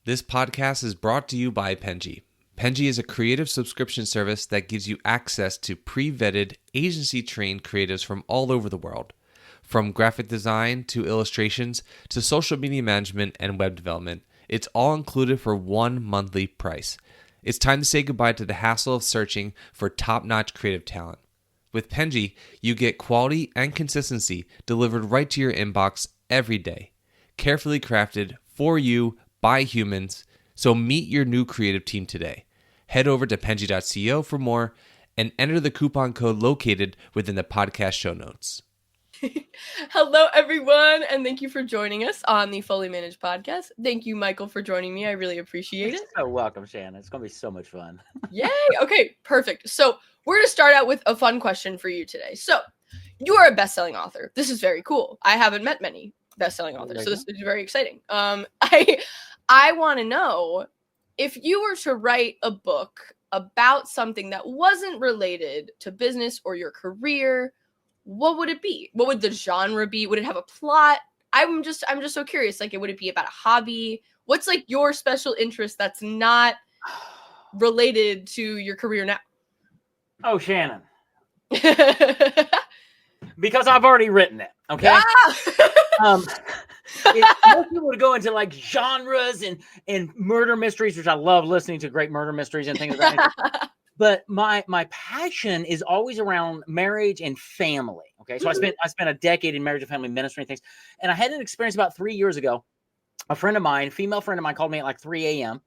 This podcast is brought to you by Penji. Penji is a creative subscription service that gives you access to pre-vetted, agency-trained creatives from all over the world. From graphic design to illustrations to social media management and web development, it's all included for one monthly price. It's time to say goodbye to the hassle of searching for top-notch creative talent. With Penji, you get quality and consistency delivered right to your inbox every day. Carefully crafted for you by humans, so meet your new creative team today. Head over to penji.co for more and enter the coupon code located within the podcast show notes. Hello, everyone, and thank you for joining us on the Fully Managed podcast. Thank you, Michael, for joining me. I really appreciate it. You're so welcome, Shannon. It's going to be so much fun. Yay! Okay, perfect. So we're going to start out with a fun question for you today. So you are a best-selling author. This is very cool. I haven't met many best-selling authors, so this is very exciting. I want to know, if you were to write a book about something that wasn't related to business or your career, what would it be? What would the genre be? Would it have a plot? I'm just so curious. Like, would it be about a hobby? What's like your special interest that's not related to your career now? Oh, Shannon. Because I've already written it. Okay. Most people would go into like genres and murder mysteries, which I love listening to great murder mysteries and things like that. But my passion is always around marriage and family. Okay. So I spent a decade in marriage and family ministry and things. And I had an experience about 3 years ago. A friend of mine, female friend of mine, called me at like 3 a.m.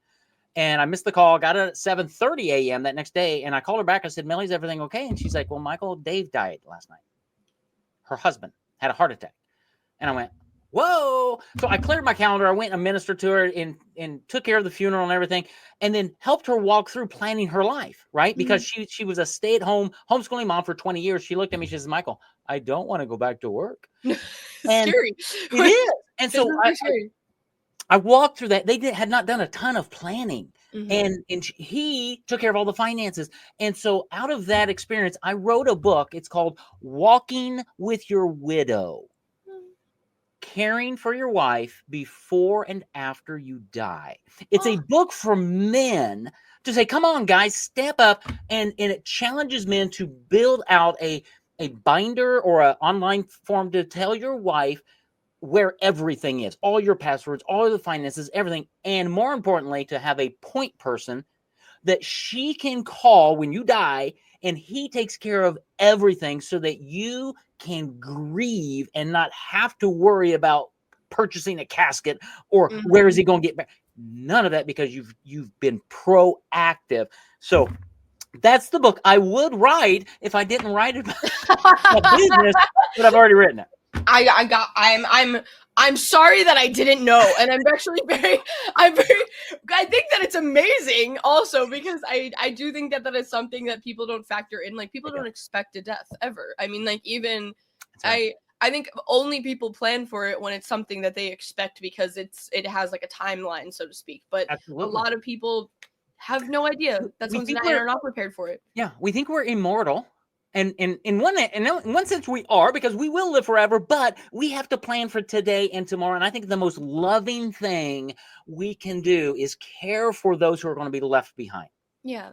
And I missed the call, got it at 7:30 a.m. that next day. And I called her back. I said, Millie's everything okay? And she's like, well, Michael, Dave died last night. Her husband had a heart attack. And I went, whoa. So I cleared my calendar. I went and ministered to her and took care of the funeral and everything, and then helped her walk through planning her life, right? Because she was a stay-at-home homeschooling mom for 20 years. She looked at me, she says, Michael, I don't want to go back to work. Scary. It is. And so I walked through that. They had not done a ton of planning. And he took care of all the finances. And so out of that experience, I wrote a book. It's called Walking with Your Widow. Caring for your wife before and after you die. It's a book for men to say, come on, guys, step up. And it challenges men to build out a binder or an online form to tell your wife where everything is, all your passwords, all the finances, everything. And more importantly, to have a point person that she can call when you die, and he takes care of everything so that you can grieve and not have to worry about purchasing a casket or where is he going to get back. None of that, because you've been proactive. So that's the book I would write if I didn't write it about business, but I've already written it. I'm sorry that I didn't know, and I think that it's amazing also, because I do think that is something that people don't factor in. Like, people don't expect a death ever. I mean, like, even I think only people plan for it when it's something that they expect, because it has like a timeline, so to speak. But a lot of people have no idea that they're not prepared for it. Yeah, we think we're immortal. And in one sense we are, because we will live forever, but we have to plan for today and tomorrow. And I think the most loving thing we can do is care for those who are going to be left behind. Yeah.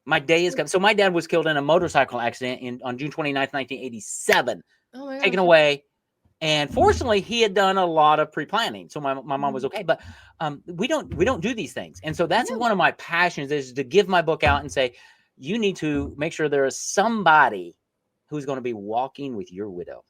My day is coming. So my dad was killed in a motorcycle accident on June 29th, 1987. Oh my gosh. Taken away. And fortunately, he had done a lot of pre-planning. So my mom was okay. But we don't do these things. And so that's one of my passions, is to give my book out and say, you need to make sure there is somebody who's going to be walking with your widow.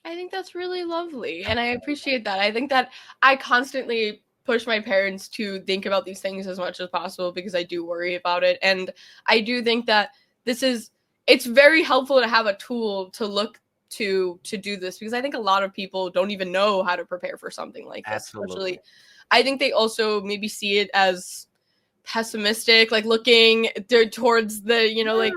I think that's really lovely, and I appreciate that. I think that I constantly push my parents to think about these things as much as possible, because I do worry about it. And I do think that it's very helpful to have a tool to look to do this, because I think a lot of people don't even know how to prepare for something like this. Absolutely. Especially, I think they also maybe see it as pessimistic, like looking towards the, like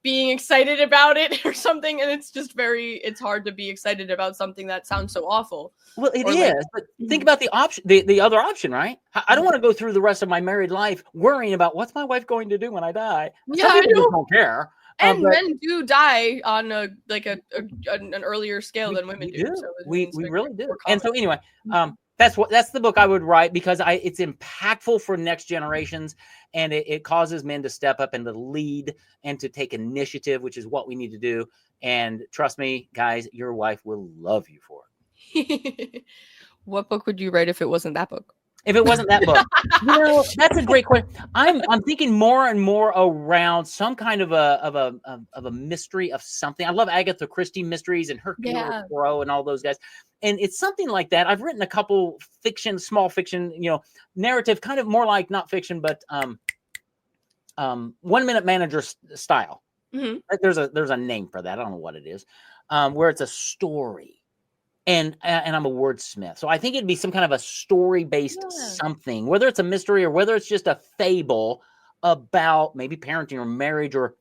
being excited about it or something. And it's just it's hard to be excited about something that sounds so awful. Well, it is, but think about the option, the other option, right? I don't want to go through the rest of my married life worrying about what's my wife going to do when I die. Yeah, I don't care. And men do die on an earlier scale than women do. So we really do. And so anyway, That's the book I would write, because it's impactful for next generations, and it causes men to step up and to lead and to take initiative, which is what we need to do. And trust me, guys, your wife will love you for it. What book would you write if it wasn't that book? If it wasn't that book, that's a great question. I'm thinking more and more around some kind of a mystery of something. I love Agatha Christie mysteries and Hercule Poirot and all those guys, and it's something like that. I've written a couple small fiction, narrative, kind of more like not fiction, but 1 Minute Manager style. Mm-hmm. There's a name for that. I don't know what it is, where it's a story. And I'm a wordsmith. So I think it'd be some kind of a story-based something, whether it's a mystery or whether it's just a fable about maybe parenting or marriage or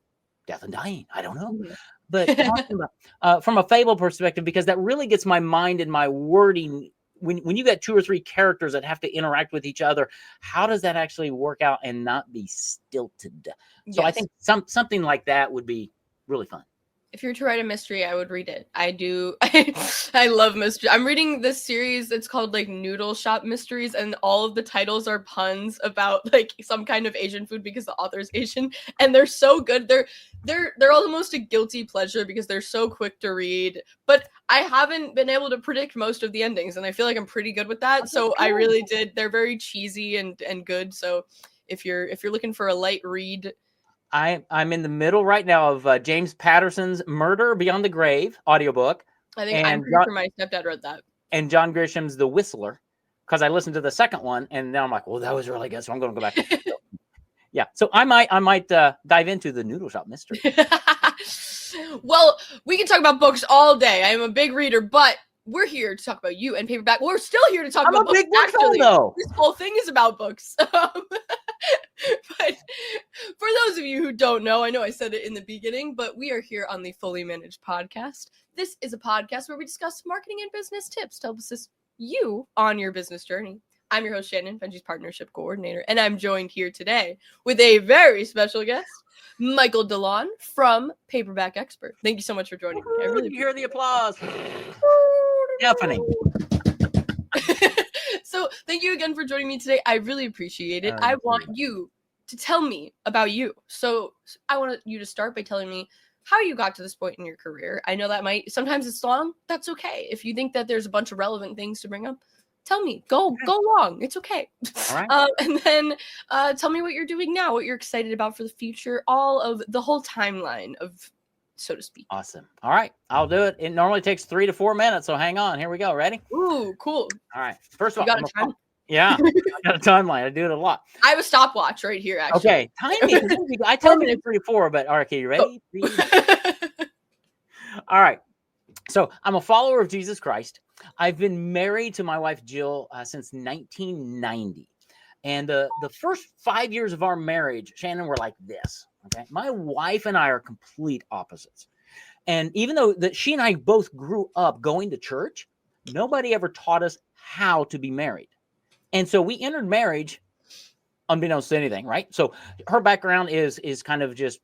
death and dying. I don't know. Mm-hmm. But talking about, from a fable perspective, because that really gets my mind and my wording. When you got 2 or 3 characters that have to interact with each other, how does that actually work out and not be stilted? So I think something like that would be really fun. If you were to write a mystery, I would read it. I do. I love mystery. I'm reading this series. It's called like Noodle Shop Mysteries, and all of the titles are puns about like some kind of Asian food because the author's Asian, and they're so good. They're almost a guilty pleasure because they're so quick to read. But I haven't been able to predict most of the endings, and I feel like I'm pretty good with that. So I really did. They're very cheesy and good. So if you're looking for a light read. I'm in the middle right now of James Patterson's Murder Beyond the Grave audiobook. I think I'm pretty sure my stepdad read that. And John Grisham's The Whistler, because I listened to the second one, and now I'm like, well, that was really good, so I'm going to go back. Yeah, so I might dive into the Noodle Shop Mystery. Well, we can talk about books all day. I am a big reader, but we're here to talk about you and paperback. We're still here to talk about books. Actually, this whole thing is about books. But for those of you who don't know I said it in the beginning, but we are here on the Fully Managed podcast. This is a podcast where we discuss marketing and business tips to help assist you on your business journey. I'm your host, Shannon, Benji's partnership coordinator, and I'm joined here today with a very special guest, Michael DeLon from Paperback Expert. Thank you so much for joining me. I really hear the applause. Deafening. So thank you again for joining me today. I really appreciate it. I want you to tell me about you. So I want you to start by telling me how you got to this point in your career. I know that sometimes it's long. That's okay. If you think that there's a bunch of relevant things to bring up, tell me. Go long. It's okay. All right. And then tell me what you're doing now, what you're excited about for the future, all of the whole timeline of, so to speak. Awesome. All right. I'll do it. It normally takes 3 to 4 minutes, so hang on. Here we go. Ready? Ooh, cool. All right. First of all, got a time? Yeah, I got a timeline. I do it a lot. I have a stopwatch right here, actually. Okay. Timing. I tell you 3 to 4, but all right, okay, you ready? All right. So I'm a follower of Jesus Christ. I've been married to my wife, Jill, since 1990. And the first 5 years of our marriage, Shannon, were like this. Okay. My wife and I are complete opposites. And even though she and I both grew up going to church, nobody ever taught us how to be married. And so we entered marriage unbeknownst to anything, right? So her background is kind of just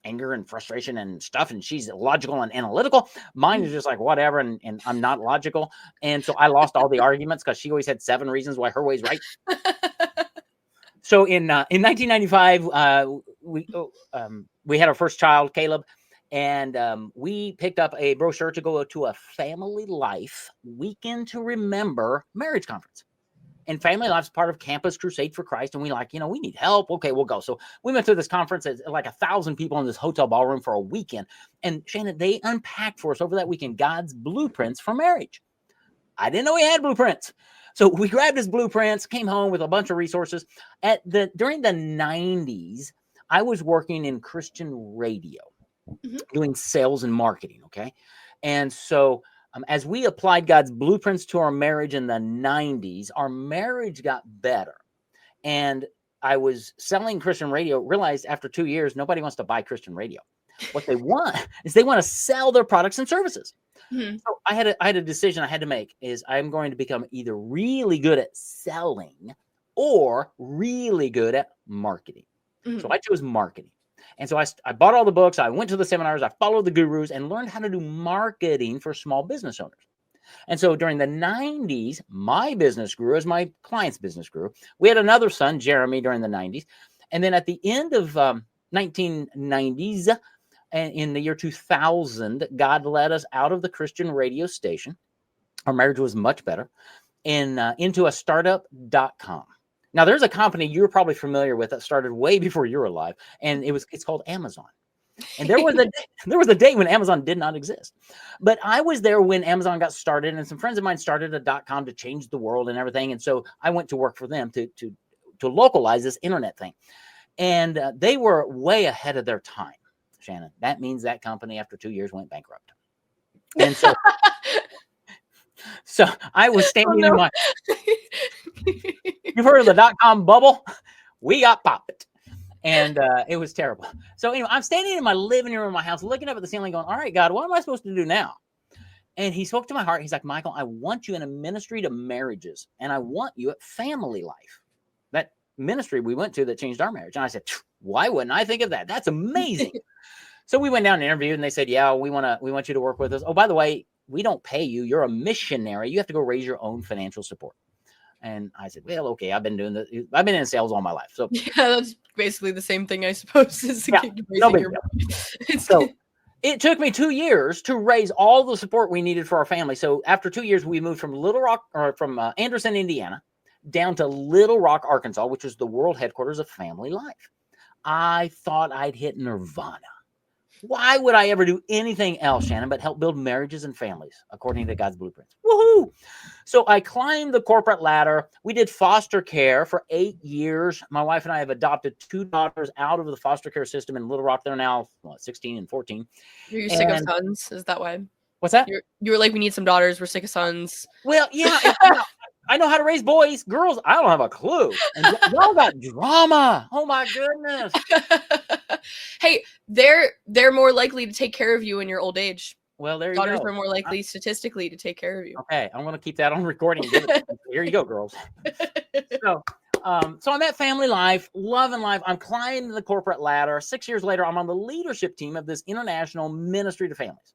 anger and frustration and stuff, and she's logical and analytical. Mine is just like whatever, and I'm not logical. And so I lost all the arguments because she always had 7 reasons why her way's right. So in 1995, we had our first child, Caleb, and we picked up a brochure to go to a Family Life Weekend to Remember marriage conference. And Family Life's part of Campus Crusade for Christ. And we we need help. Okay, we'll go. So we went to this conference at like 1,000 people in this hotel ballroom for a weekend. And Shannon, they unpacked for us over that weekend God's blueprints for marriage. I didn't know he had blueprints. So we grabbed his blueprints, came home with a bunch of resources. During the 90s, I was working in Christian radio, doing sales and marketing. Okay. And so as we applied God's blueprints to our marriage in the 90s, our marriage got better. And I was selling Christian radio, realized after 2 years, nobody wants to buy Christian radio. What they want is they want to sell their products and services. Mm-hmm. So I had a decision I had to make is I'm going to become either really good at selling or really good at marketing. Mm-hmm. So I chose marketing. And so I bought all the books. I went to the seminars. I followed the gurus and learned how to do marketing for small business owners. And so during the 90s, my business grew as my client's business grew. We had another son, Jeremy, during the 90s. And then at the end of 1990s, and in the year 2000, God led us out of the Christian radio station. Our marriage was much better. And into a startup.com. Now, there's a company you're probably familiar with that started way before you were alive, and it's called Amazon. And there was a day when Amazon did not exist. But I was there when Amazon got started, and some friends of mine started a .com to change the world and everything. And so I went to work for them to localize this internet thing. And they were way ahead of their time, Shannon. That means that company after 2 years went bankrupt. And so so I was standing in my you've heard of the .com bubble? We got popped. And it was terrible. So anyway, I'm standing in my living room in my house, looking up at the ceiling going, all right, God, what am I supposed to do now? And he spoke to my heart. He's like, Michael, I want you in a ministry to marriages, and I want you at Family Life. That ministry we went to that changed our marriage. And I said, why wouldn't I think of that? That's amazing. So we went down and interviewed, and they said, yeah, we want you to work with us. Oh, by the way, we don't pay you. You're a missionary. You have to go raise your own financial support. And I said, well, okay, I've been in sales all my life. So yeah, that's basically the same thing, I suppose. So it took me 2 years to raise all the support we needed for our family. So after 2 years, we moved from from Anderson, Indiana, down to Little Rock, Arkansas, which was the world headquarters of Family Life. I thought I'd hit nirvana. Why would I ever do anything else, Shannon, but help build marriages and families according to God's blueprints? Woohoo! So I climbed the corporate ladder. We did foster care for 8 years. My wife and I have adopted 2 daughters out of the foster care system in Little Rock. They're now 16 and 14. You're sick of sons? Is that why? What's that? You were like, we need some daughters. We're sick of sons. Well, yeah. I know how to raise boys. Girls, I don't have a clue. And y'all got drama. Oh my goodness. Hey, they're more likely to take care of you in your old age. Well, there you Daughters go. are more likely statistically to take care of you. Okay, I'm going to keep that on recording. Here you go, girls. So I'm at Family Life, loving life. I'm climbing the corporate ladder. 6 years later, I'm on the leadership team of this international ministry to families.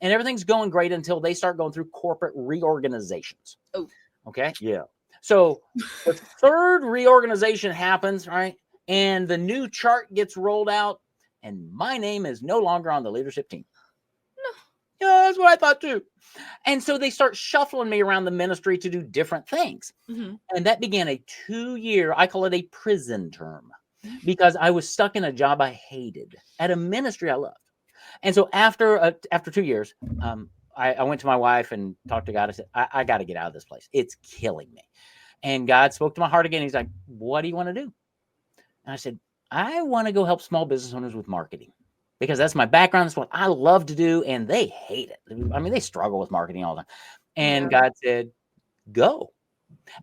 And everything's going great until they start going through corporate reorganizations. Oh. Okay. Yeah. So the third reorganization happens, right? And the new chart gets rolled out, and my name is no longer on the leadership team. No. Yeah, that's what I thought too. And so they start shuffling me around the ministry to do different things. Mm-hmm. And that began a 2-year, I call it a prison term, because I was stuck in a job I hated at a ministry I loved. And so after 2 years, I went to my wife and talked to God. I said, I got to get out of this place. It's killing me. And God spoke to my heart again. He's like, what do you want to do? And I said, I want to go help small business owners with marketing, because that's my background. That's what I love to do. And they hate it. I mean, they struggle with marketing all the time. And God said, go.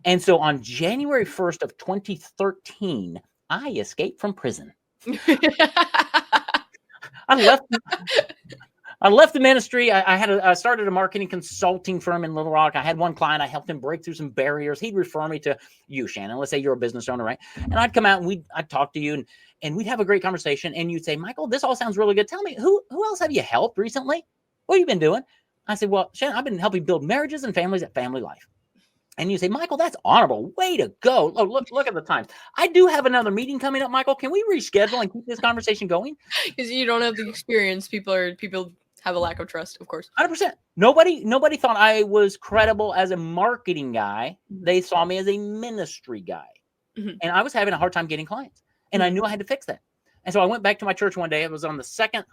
And so on January 1st of 2013, I escaped from prison. I left the ministry. I started a marketing consulting firm in Little Rock. I had one client. I helped him break through some barriers. He'd refer me to you, Shannon. Let's say you're a business owner, right? And I'd come out and I'd talk to you, and we'd have a great conversation. And you'd say, Michael, this all sounds really good. Tell me, who else have you helped recently? What have you been doing? I said, well, Shannon, I've been helping build marriages and families at Family Life. And you say, Michael, that's honorable. Way to go. Oh, look at the times. I do have another meeting coming up, Michael. Can we reschedule and keep this conversation going? Because you don't have the experience. People have a lack of trust, of course. 100%. Nobody thought I was credible as a marketing guy. They saw me as a ministry guy. Mm-hmm. And I was having a hard time getting clients. And I knew I had to fix that. And so I went back to my church one day. I was on the second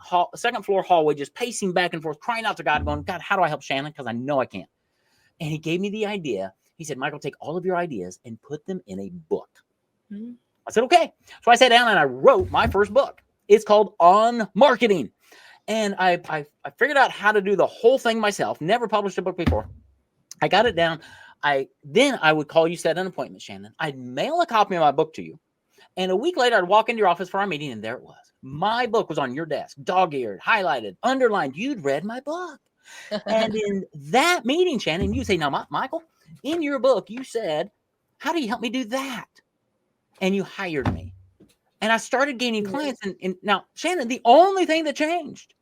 floor hallway, just pacing back and forth, crying out to God, going, God, how do I help Shannon? Because I know I can't. And he gave me the idea. He said, Michael, take all of your ideas and put them in a book. Mm-hmm. I said, okay. So I sat down and I wrote my first book. It's called On Marketing. And I figured out how to do the whole thing myself. Never published a book before. I got it down. Then I would call you, set an appointment, Shannon. I'd mail a copy of my book to you. And a week later, I'd walk into your office for our meeting, and there it was. My book was on your desk, dog-eared, highlighted, underlined. You'd read my book. And in that meeting, Shannon, you say, now, Michael, in your book, you said, how do you help me do that? And you hired me. And I started gaining clients. And now, Shannon, the only thing that changed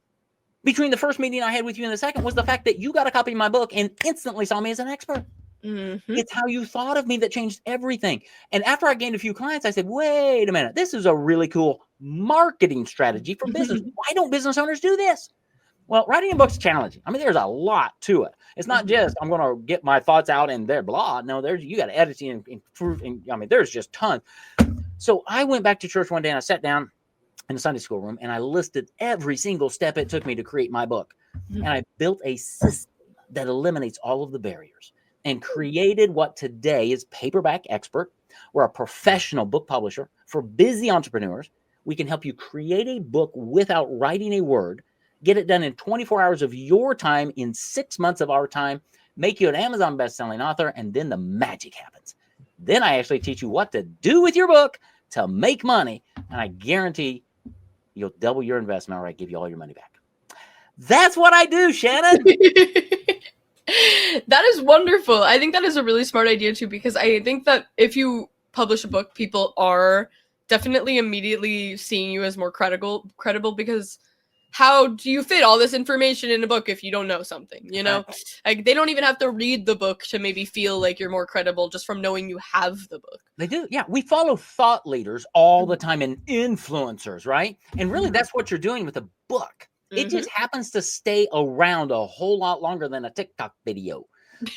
between the first meeting I had with you and the second was the fact that you got a copy of my book and instantly saw me as an expert. Mm-hmm. It's how you thought of me that changed everything. And after I gained a few clients, I said, wait a minute, this is a really cool marketing strategy for business. Why don't business owners do this? Well, writing a book's challenging. I mean, there's a lot to it. It's not just I'm going to get my thoughts out and there, blah. No, you got to edit and improve. And I mean, there's just tons. So I went back to church one day and I sat down in the Sunday school room and I listed every single step it took me to create my book. And I built a system that eliminates all of the barriers and created what today is Paperback Expert. We're a professional book publisher for busy entrepreneurs. We can help you create a book without writing a word, get it done in 24 hours of your time, in 6 months of our time, make you an Amazon best-selling author, and then the magic happens. Then I actually teach you what to do with your book to make money, and I guarantee you'll double your investment or I give you all your money back. That's what I do, Shannon. That is wonderful. I think that is a really smart idea too, because I think that if you publish a book, people are definitely immediately seeing you as more credible because how do you fit all this information in a book if you don't know something, you know? Like they don't even have to read the book to maybe feel like you're more credible just from knowing you have the book. They do. Yeah. We follow thought leaders all the time and influencers, right? And really that's what you're doing with a book. It just happens to stay around a whole lot longer than a TikTok video.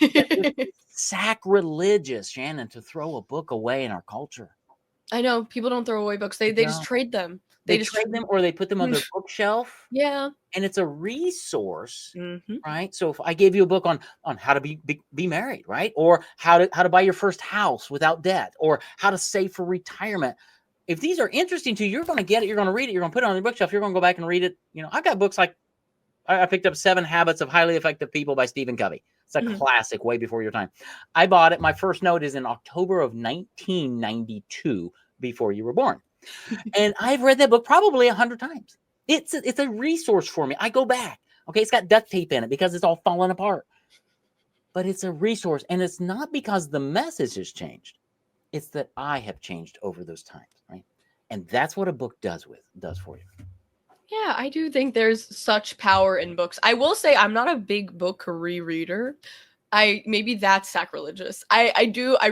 It's sacrilegious, Shannon, to throw a book away in our culture. I know. People don't throw away books. They just trade them. They just trade them or they put them on their bookshelf. Yeah. And it's a resource, right? So if I gave you a book on how to be married, right? Or how to buy your first house without debt, or how to save for retirement. If these are interesting to you, you're going to get it. You're going to read it. You're going to put it on your bookshelf. You're going to go back and read it. You know, I've got books like I picked up 7 Habits of Highly Effective People by Stephen Covey. It's a classic, way before your time. I bought it. My first note is in October of 1992, before you were born. And I've read that book probably 100 times. It's a resource for me. I go back. Okay, it's got duct tape in it because it's all falling apart. But it's a resource. And it's not because the message has changed. It's that I have changed over those times, right? And that's what a book does for you. Yeah, I do think there's such power in books. I will say I'm not a big book rereader. Maybe that's sacrilegious. I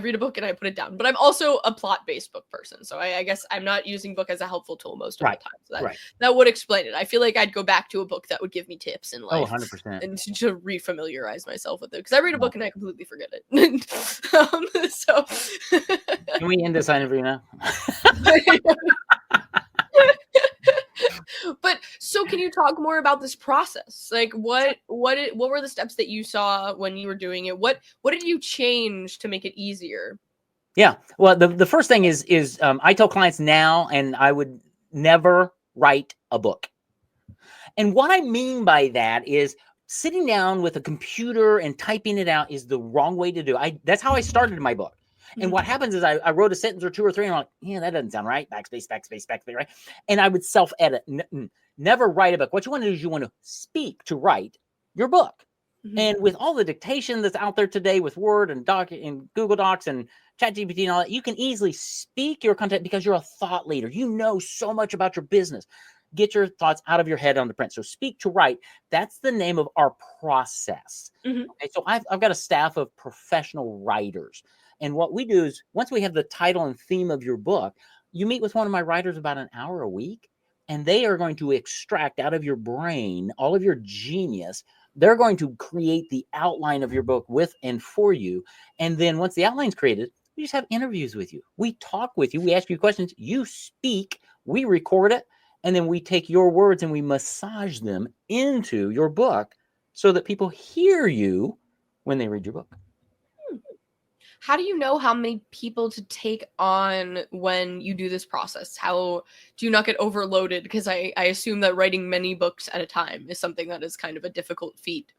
read a book and I put it down, but I'm also a plot-based book person. So I guess I'm not using book as a helpful tool most of the time. So that would explain it. I feel like I'd go back to a book that would give me tips in life. 100%. And to refamiliarize myself with it. Because I read a book and I completely forget it. So can we end this interview now? But so can you talk more about this process? Like what were the steps that you saw when you were doing it? What did you change to make it easier? Yeah. Well, the first thing is I tell clients now, and I would never write a book. And what I mean by that is sitting down with a computer and typing it out is the wrong way to do it. That's how I started my book. And what happens is I wrote a sentence or 2 or 3 and I'm like, yeah, that doesn't sound right. Backspace, right? And I would self-edit. Never write a book. What you want to do is you want to speak to write your book. And with all the dictation that's out there today with Word and Doc and Google Docs and ChatGPT and all that, you can easily speak your content because you're a thought leader. You know so much about your business. Get your thoughts out of your head on the print. So speak to write. That's the name of our process. Okay, so I've got a staff of professional writers. And what we do is once we have the title and theme of your book, you meet with one of my writers about an hour a week, and they are going to extract out of your brain all of your genius. They're going to create the outline of your book with and for you. And then once the outline's created, we just have interviews with you. We talk with you. We ask you questions. You speak. We record it. And then we take your words and we massage them into your book so that people hear you when they read your book. How do you know how many people to take on when you do this process? How do you not get overloaded? Because I assume that writing many books at a time is something that is kind of a difficult feat.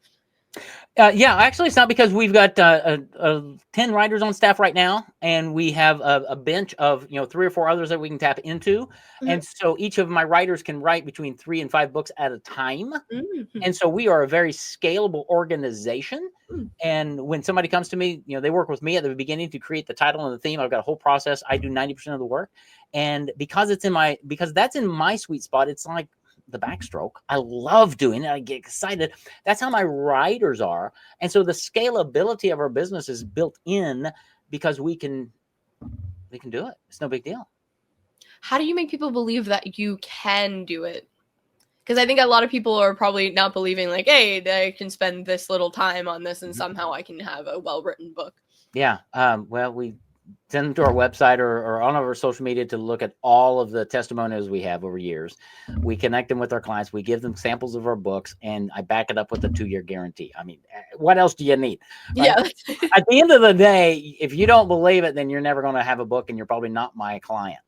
Yeah, actually, it's not, because we've got 10 writers on staff right now, and we have a bench of 3 or 4 others that we can tap into. And so each of my writers can write between 3 and 5 books at a time. And so we are a very scalable organization. And when somebody comes to me, they work with me at the beginning to create the title and the theme. I've got a whole process. I do 90% of the work, and because that's in my sweet spot, it's like the backstroke. I love doing it. I get excited. That's how my writers are. And so the scalability of our business is built in because we can do it. It's no big deal. How do you make people believe that you can do it? Because I think a lot of people are probably not believing, like, hey, I can spend this little time on this and somehow I can have a well-written book. Yeah. Well, we send them to our website or on our social media to look at all of the testimonials we have over years. We connect them with our clients. We give them samples of our books, and I back it up with a 2-year guarantee. I mean, what else do you need? Right? Yeah. At the end of the day, if you don't believe it, then you're never going to have a book, and you're probably not my client,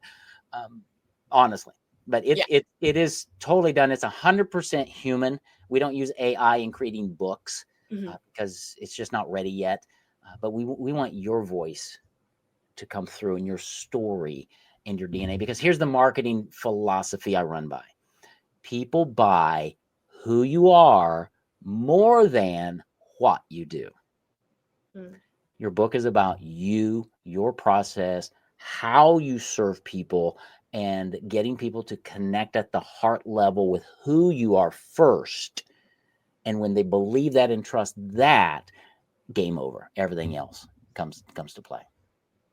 honestly. But it is totally done. It's 100% human. We don't use AI in creating books because it's just not ready yet. But we want your voice to come through in your story and your DNA, because here's the marketing philosophy I run by. People buy who you are more than what you do. Your book is about you, your process, how you serve people, and getting people to connect at the heart level with who you are first. And when they believe that and trust that, game over. Everything else comes to play.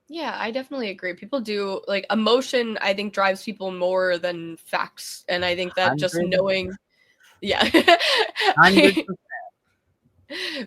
Yeah, I definitely agree. People do, like, emotion, I think, drives people more than facts. And I think that just knowing, 100%.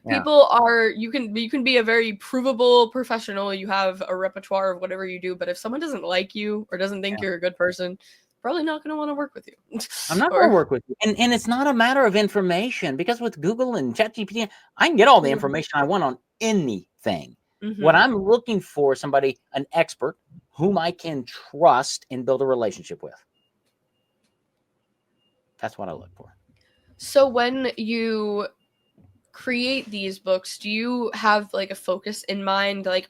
People are, you can be a very provable professional. You have a repertoire of whatever you do, but if someone doesn't like you or doesn't think you're a good person, probably not going to want to work with you. I'm not going to work with you. And it's not a matter of information, because with Google and ChatGPT, I can get all the information I want on anything. What I'm looking for is somebody, an expert, whom I can trust and build a relationship with. That's what I look for. So when you create these books, do you have like a focus in mind? Like,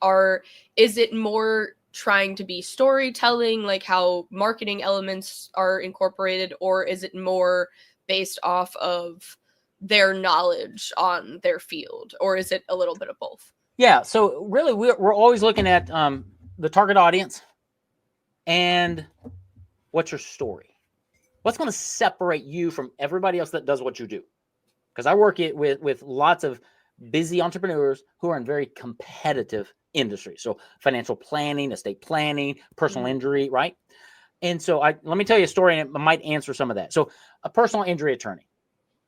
is it more trying to be storytelling, like how marketing elements are incorporated, or is it more based off of their knowledge on their field, or is it a little bit of both? Yeah, so really we're always looking at the target audience and what's your story? What's going to separate you from everybody else that does what you do? Because I work with lots of busy entrepreneurs who are in very competitive industries. So financial planning, estate planning, personal injury, right? And so let me tell you a story, and it might answer some of that. So a personal injury attorney,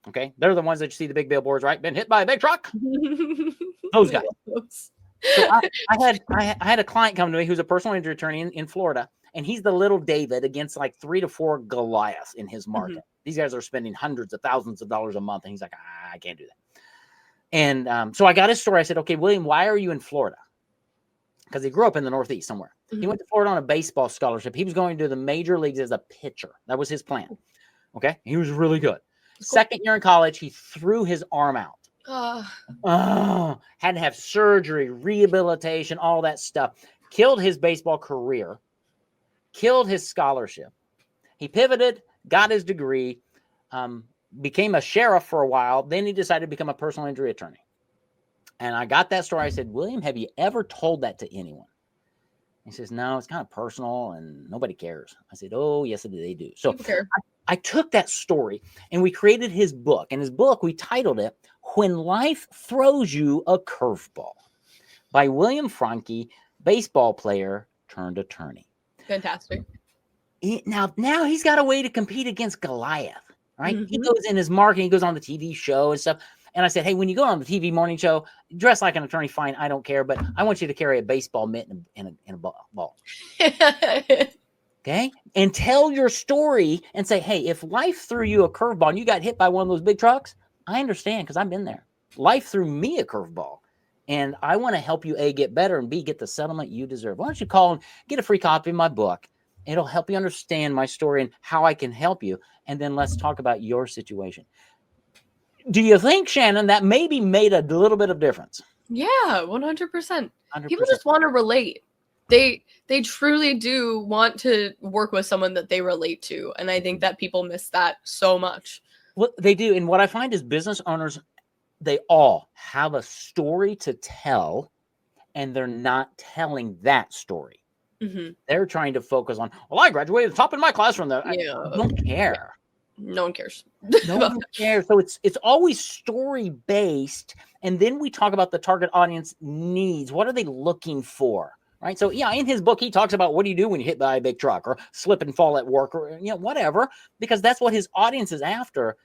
okay? They're the ones that you see the big billboards, right? Been hit by a big truck. Those guys. So I had a client come to me who's a personal injury attorney in Florida, and he's the little David against like 3 to 4 Goliaths in his market. These guys are spending hundreds of thousands of dollars a month, and he's like, I can't do that. And so I got his story. I said, okay, William, why are you in Florida? Because he grew up in the Northeast somewhere. He went to Florida on a baseball scholarship. He was going to the major leagues as a pitcher. That was his plan. Okay, he was really good. Second year in college, he threw his arm out. Had to have surgery, rehabilitation, all that stuff. Killed his baseball career, killed his scholarship. He pivoted, got his degree, became a sheriff for a while. Then he decided to become a personal injury attorney. And I got that story. I said, William, have you ever told that to anyone? He says, no, it's kind of personal and nobody cares. I said, oh, yes, they do. So I took that story and we created his book. And his book, we titled it, When Life Throws You a Curveball, by William Franke, baseball player turned attorney. Fantastic. Now he's got a way to compete against Goliath, right? He goes in his marketing, he goes on the TV show and stuff. And I said, hey, when you go on the TV morning show, dress like an attorney, fine, I don't care, but I want you to carry a baseball mitt and a ball. Okay? And tell your story and say, hey, if life threw you a curveball and you got hit by one of those big trucks, I understand because I've been there. Life threw me a curveball. And I want to help you, A, get better, and B, get the settlement you deserve. Why don't you call and get a free copy of my book? It'll help you understand my story and how I can help you. And then let's talk about your situation. Do you think, Shannon, that maybe made a little bit of difference? Yeah, 100%. People just want to relate. They truly do want to work with someone that they relate to. And I think that people miss that so much. Well, they do. And what I find is business owners, they all have a story to tell, and they're not telling that story. They're trying to focus on, well, I graduated top in my class from there. I don't care. No one cares. No one cares. So it's always story based, and then we talk about the target audience needs. What are they looking for? Right. So yeah, in his book, he talks about what do you do when you hit by a big truck or slip and fall at work or whatever, because that's what his audience is after.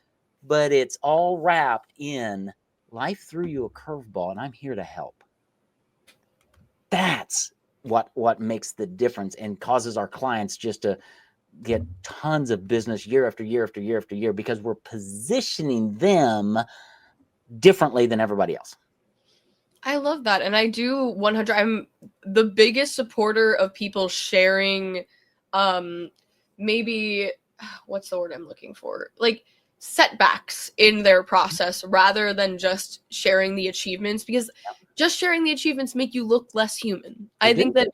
But it's all wrapped in life threw you a curveball, and I'm here to help. That's what makes the difference and causes our clients just to get tons of business year after year after year after year, because we're positioning them differently than everybody else. I love that. And I do 100. I'm the biggest supporter of people sharing, maybe, what's the word I'm looking for? Like setbacks in their process rather than just sharing the achievements, because just sharing the achievements make you look less human. I think that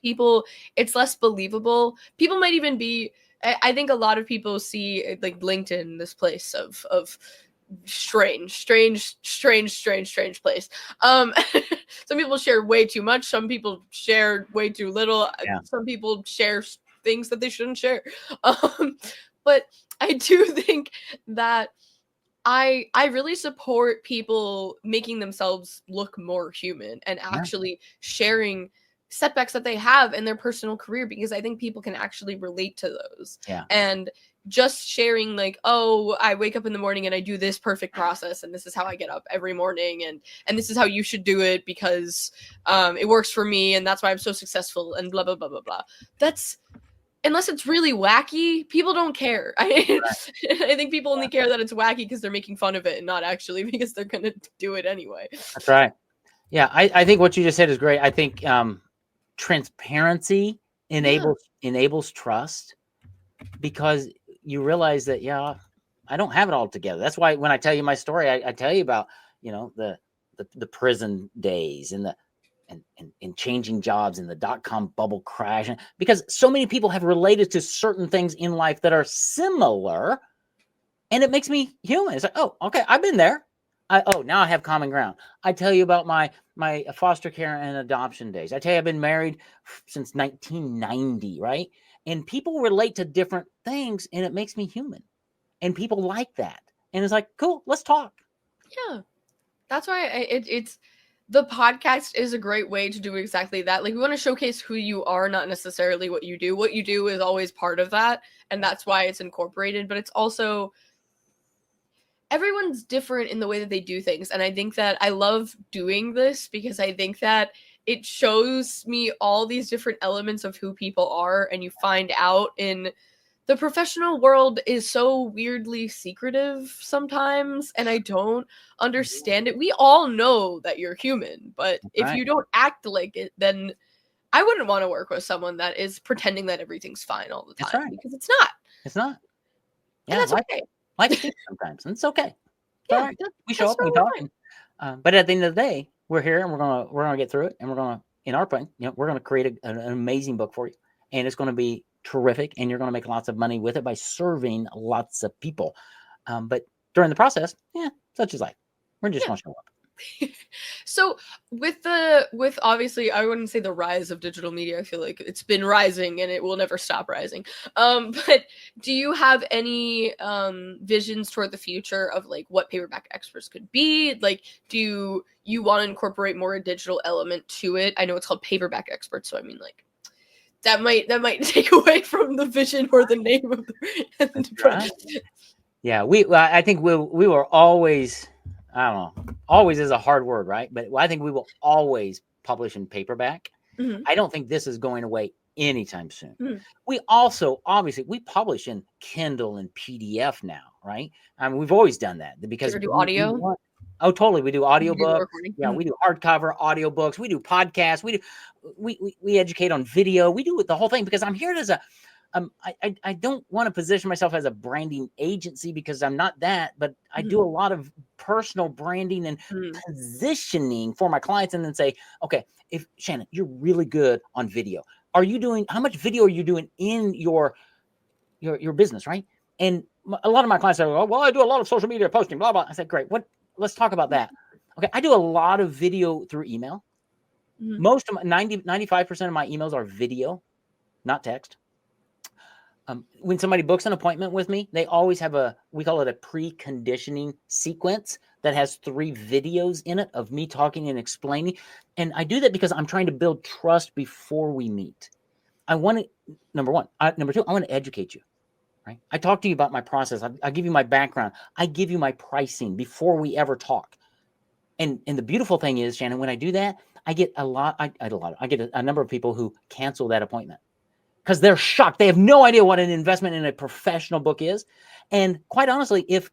it's less believable. People might even be, I think a lot of people see like LinkedIn, this place of strange place. Some people share way too much. Some people share way too little. Some people share things that they shouldn't share. But I do think that I really support people making themselves look more human and actually sharing setbacks that they have in their personal career, because I think people can actually relate to those. And just sharing like, oh, I wake up in the morning and I do this perfect process and this is how I get up every morning and this is how you should do it because it works for me and that's why I'm so successful and blah blah blah blah blah. That's, unless it's really wacky, people don't care. I think people only care that it's wacky because they're making fun of it and not actually because they're gonna do it anyway. That's right. Yeah, I think what you just said is great. I think transparency enables trust, because you realize that I don't have it all together. That's why when I tell you my story, I tell you about the prison days and and changing jobs and the dot-com bubble crash, because so many people have related to certain things in life that are similar, and it makes me human. It's like, oh, okay, I've been there. Now I have common ground. I tell you about my foster care and adoption days. I tell you I've been married since 1990, right? And people relate to different things, and it makes me human. And people like that. And it's like, cool, let's talk. Yeah, that's why it's the podcast is a great way to do exactly that. Like, we want to showcase who you are, not necessarily what you do. What you do is always part of that, and that's why it's incorporated. But it's also, everyone's different in the way that they do things. And I think that I love doing this because I think that it shows me all these different elements of who people are, and you find out in the professional world is so weirdly secretive sometimes, and I don't understand it. We all know that you're human, but if you don't act like it, then I wouldn't want to work with someone that is pretending that everything's fine all the time, because it's not. It's not. Yeah, and that's okay. Life stinks sometimes, and it's okay. It's all right. We show up, we talk, but at the end of the day, we're here, and we're gonna get through it, and we're gonna, in our plan, we're gonna create an amazing book for you, and it's gonna be terrific, and you're gonna make lots of money with it by serving lots of people. But during the process, such is life. We're just gonna show up. So with obviously, I wouldn't say the rise of digital media, I feel like it's been rising and it will never stop rising. But do you have any visions toward the future of like what paperback experts could be? Like, do you want to incorporate more a digital element to it? I know it's called paperback experts, so I mean, like, that might take away from the vision or the name of the right. Yeah, I think we were always, I don't know, always is a hard word, right? But I think we will always publish in paperback. Mm-hmm. I don't think this is going away anytime soon. Mm-hmm. We also, obviously, we publish in Kindle and PDF now, right? I mean, we've always done that because we do audio. Oh, totally. We do audiobooks. Yeah, we do hardcover audiobooks. We do podcasts. We educate on video. We do the whole thing because I'm here as a I don't want to position myself as a branding agency because I'm not that, but I do a lot of personal branding and positioning for my clients, and then say, okay, if Shannon, you're really good on video. How much video are you doing in your business, right? And a lot of my clients say, oh, well, I do a lot of social media posting, blah, blah. I said, great. Let's talk about that. Okay. I do a lot of video through email. Mm-hmm. Most of my 95% of my emails are video, not text. When somebody books an appointment with me, they always have we call it a preconditioning sequence that has 3 videos in it of me talking and explaining. And I do that because I'm trying to build trust before we meet. I want to, number 1. Number 2, I want to educate you, right? I talk to you about my process. I give you my background. I give you my pricing before we ever talk. And the beautiful thing is, Shannon, when I do that, I get I get a number of people who cancel that appointment because they're shocked. They have no idea what an investment in a professional book is. And quite honestly, if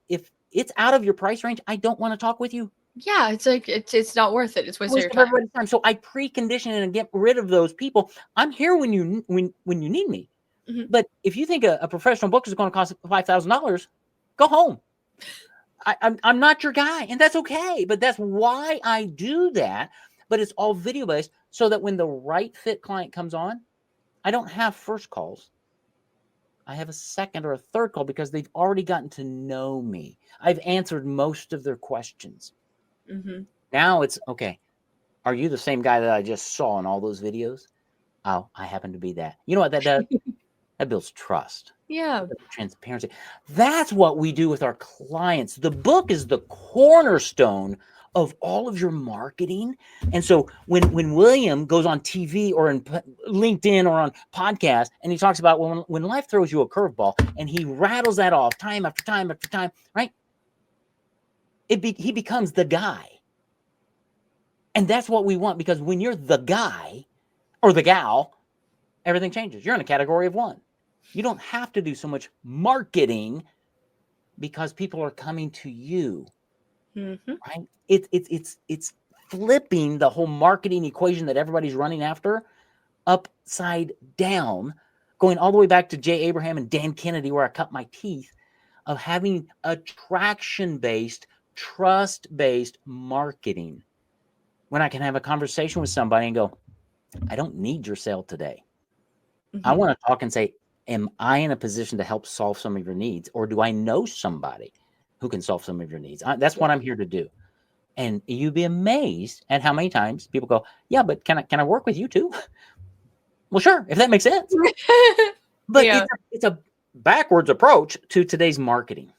it's out of your price range, I don't want to talk with you. Yeah, it's like it's not worth it. It's wasting your time. Everybody's time. So I precondition and get rid of those people. I'm here when you need me. Mm-hmm. But if you think a professional book is going to cost $5,000, go home. I'm not your guy, and that's okay. But that's why I do that. But it's all video based, so that when the right fit client comes on, I don't have first calls. I have a second or a third call because they've already gotten to know me. I've answered most of their questions. Mm-hmm. Now it's okay. Are you the same guy that I just saw in all those videos? Oh, I happen to be that. You know what that does? That builds trust. Yeah. Transparency. That's what we do with our clients. The book is the cornerstone of all of your marketing. And so when William goes on TV or in LinkedIn or on podcast, and he talks about when life throws you a curveball and he rattles that off time after time after time, right? He becomes the guy. And that's what we want, because when you're the guy or the gal, everything changes. You're in a category of 1. You don't have to do so much marketing because people are coming to you. Mm-hmm. Right? It's flipping the whole marketing equation that everybody's running after upside down, going all the way back to Jay Abraham and Dan Kennedy, where I cut my teeth, of having attraction-based, trust-based marketing. When I can have a conversation with somebody and go, I don't need your sale today. Mm-hmm. I want to talk and say, am I in a position to help solve some of your needs? Or do I know somebody who can solve some of your needs? That's what I'm here to do. And you'd be amazed at how many times people go, yeah, but can I work with you too? Well, sure, if that makes sense. But yeah, it's a backwards approach to today's marketing.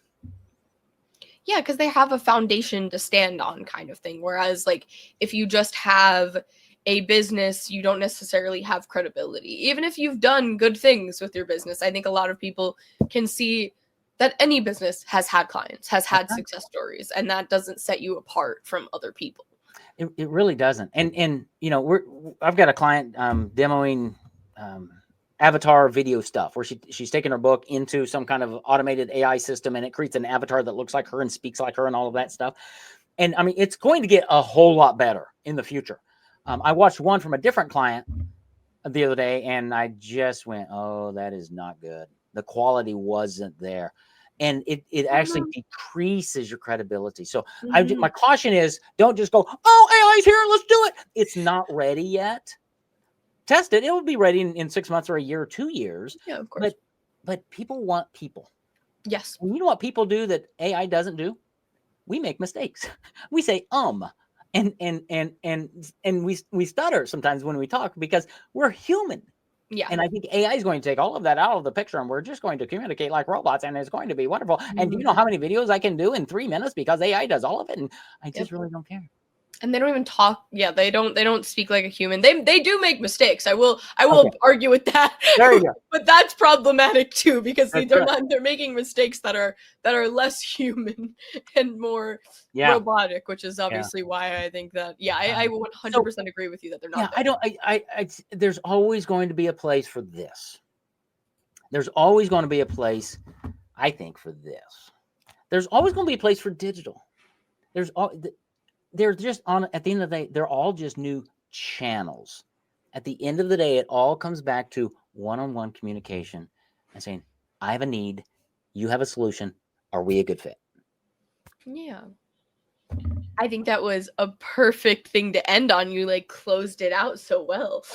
Yeah, because they have a foundation to stand on, kind of thing. Whereas, like, if you just have a business, you don't necessarily have credibility. Even if you've done good things with your business, I think a lot of people can see that any business has had clients, has had success stories, and that doesn't set you apart from other people. It really doesn't. And you know, I've got a client demoing avatar video stuff where she's taking her book into some kind of automated AI system, and it creates an avatar that looks like her and speaks like her and all of that stuff. And I mean, it's going to get a whole lot better in the future. I watched one from a different client the other day, and I just went, oh, that is not good. The quality wasn't there. And it actually decreases your credibility. So my caution is, don't just go, oh, AI's here, let's do it. It's not ready yet. Test it. It will be ready in 6 months or a year or 2 years. Yeah, of course. But people want people. Yes. And you know what people do that AI doesn't do? We make mistakes. We say and we stutter sometimes when we talk because we're human. Yeah. And I think AI is going to take all of that out of the picture, and we're just going to communicate like robots, and it's going to be wonderful. Mm-hmm. And do you know how many videos I can do in 3 minutes because AI does all of it? And I just really don't care. And they don't even talk. Yeah, they don't speak like a human. They do make mistakes. I will argue with that. There you go. But that's problematic too, because they're making mistakes that are less human and more robotic, which is obviously why I think that I 100% agree with you that they're not. I there's always going to be a place for this. There's always going to be a place, I think, for this. There's always going to be a place for digital. They're just at the end of the day, they're all just new channels. At the end of the day, it all comes back to one-on-one communication and saying, I have a need, you have a solution, are we a good fit? Yeah. I think that was a perfect thing to end on. You closed it out so well.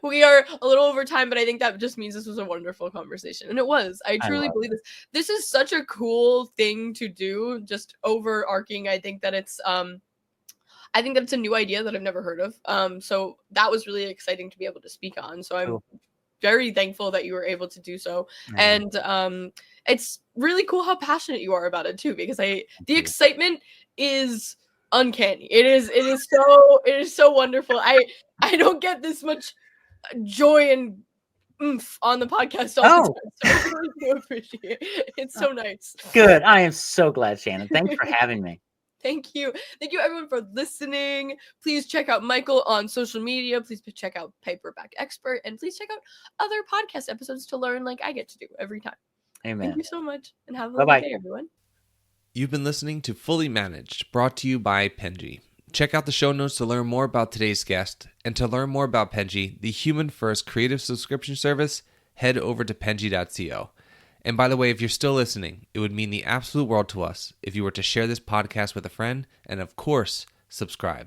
We are a little over time, but I think that just means this was a wonderful conversation. And it was. I truly believe this. This is such a cool thing to do. Just overarching. I think that it's a new idea that I've never heard of. So that was really exciting to be able to speak on. So very thankful that you were able to do so. Yeah. And it's really cool how passionate you are about it too, because the excitement is uncanny. It is so wonderful. I don't get this much joy and oomph on the podcast all the time, so I really do appreciate it. It's so nice. Good. I am so glad, Shannon. Thanks for having me. Thank you everyone for listening. Please check out Michael on social media. Please check out Paperback Expert, and please check out other podcast episodes to learn like I get to do every time. Amen. Thank you so much, and have a lovely day, everyone. You've been listening to Fully Managed, brought to you by Penji. Check out the show notes to learn more about today's guest, and to learn more about Penji, the human-first creative subscription service, head over to penji.co. And by the way, if you're still listening, it would mean the absolute world to us if you were to share this podcast with a friend, and of course, subscribe.